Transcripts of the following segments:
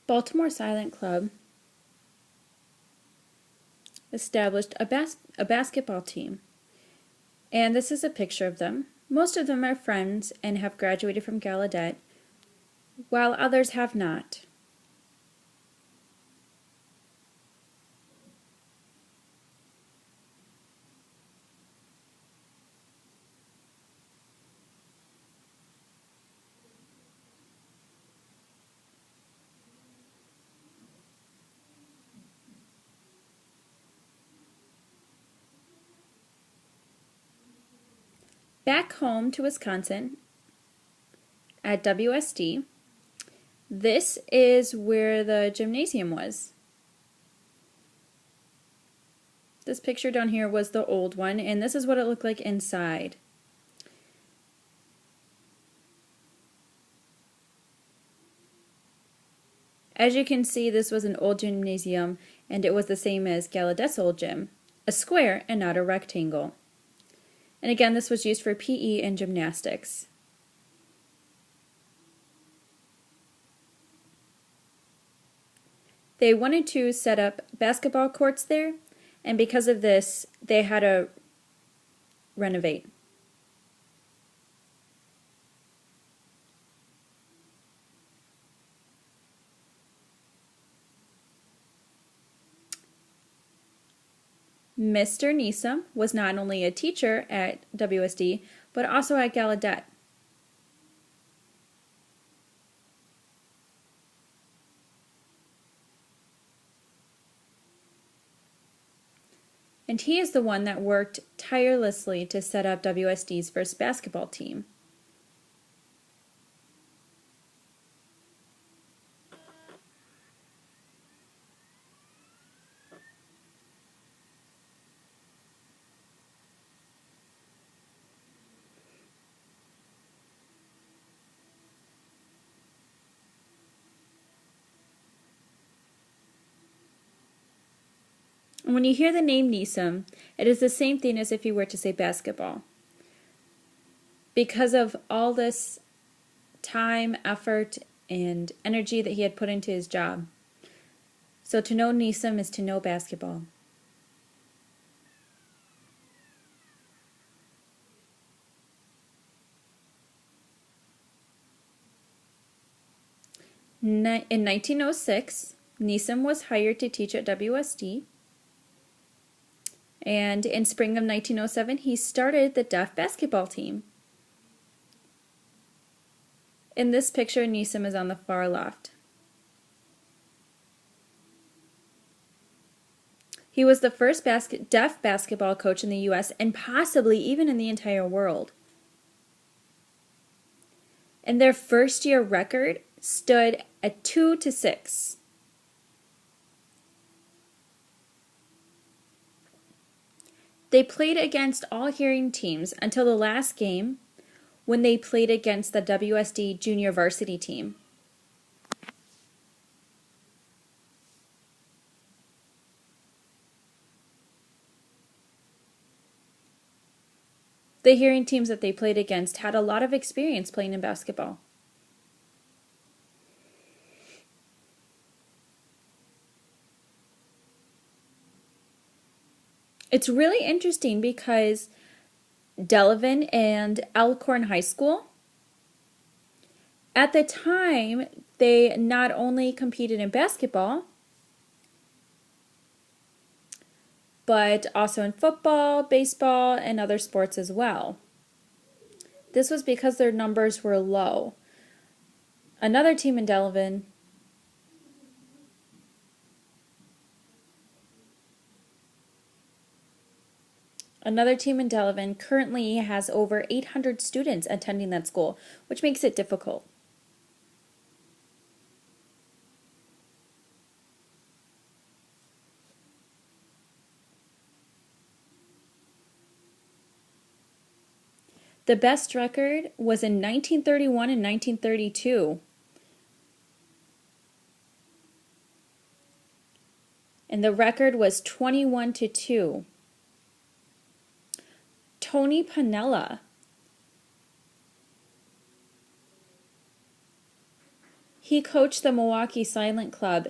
Baltimore Silent Club established a basketball team. And this is a picture of them. Most of them are friends and have graduated from Gallaudet, while others have not. Back home to Wisconsin at WSD, this is where the gymnasium was. This picture down here was the old one, and this is what it looked like inside. As you can see, this was an old gymnasium, and it was the same as Gallaudet's old gym, a square and not a rectangle. And again, this was used for PE and gymnastics. They wanted to set up basketball courts there, and because of this, they had to renovate. Mr. Neeson was not only a teacher at WSD, but also at Gallaudet. And he is the one that worked tirelessly to set up WSD's first basketball team. And when you hear the name Neeson, it is the same thing as if you were to say basketball. Because of all this time, effort, and energy that he had put into his job. So to know Neeson is to know basketball. In 1906, Neeson was hired to teach at WSD. And in spring of 1907, he started the deaf basketball team. In this picture, Neeson is on the far left. He was the first deaf basketball coach in the U.S. and possibly even in the entire world. And their first year record stood at 2-6. They played against all hearing teams until the last game when they played against the WSD junior varsity team. The hearing teams that they played against had a lot of experience playing in basketball. It's really interesting because Delavan and Elkhorn High School, at the time, they not only competed in basketball, but also in football, baseball, and other sports as well. This was because their numbers were low. Another team in Delavan currently has over 800 students attending that school, which makes it difficult. The best record was in 1931 and 1932. And the record was 21-2. Tony Pannella. He coached the Milwaukee Silent Club.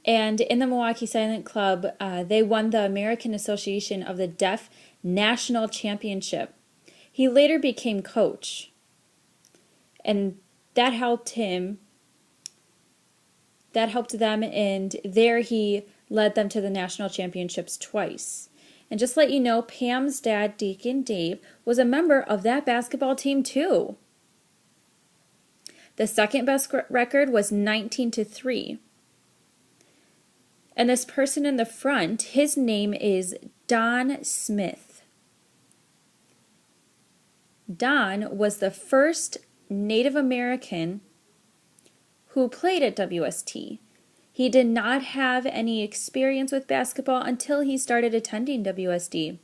And in the Milwaukee Silent Club, they won the American Association of the Deaf National Championship. He later became coach, and that helped him. That helped them, and there he led them to the national championships twice. And just to let you know, Pam's dad, Deacon Dave, was a member of that basketball team too. The second best record was 19-3. And this person in the front, his name is Don Smith. Don was the first Native American who played at WST. He did not have any experience with basketball until he started attending WSD.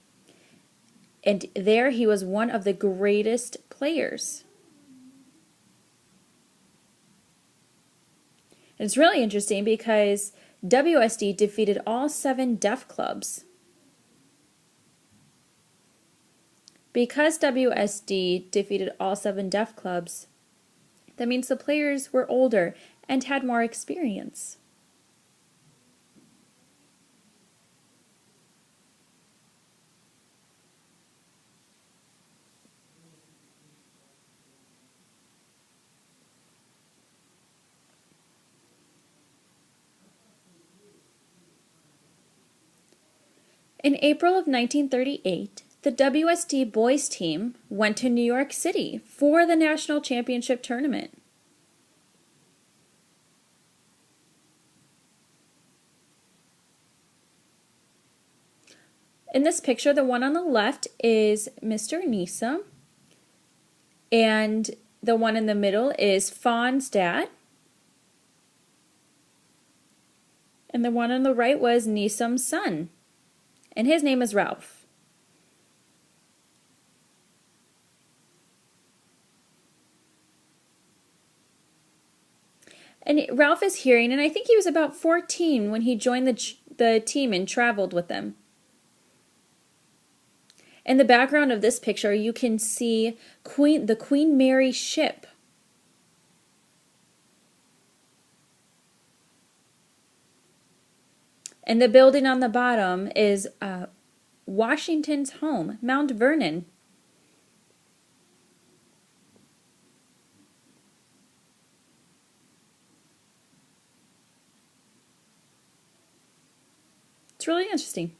And there he was one of the greatest players. And it's really interesting because WSD defeated all 7 deaf clubs. Because WSD defeated all 7 deaf clubs, that means the players were older and had more experience. In April of 1938, the WSD boys team went to New York City for the national championship tournament. In this picture, the one on the left is Mr. Nisa, and the one in the middle is Fawn's dad, and the one on the right was Nisum's son, and his name is Ralph. And Ralph is hearing, and I think he was about 14 when he joined the team and traveled with them. In the background of this picture, you can see the Queen Mary ship. And the building on the bottom is Washington's home, Mount Vernon. It's really interesting.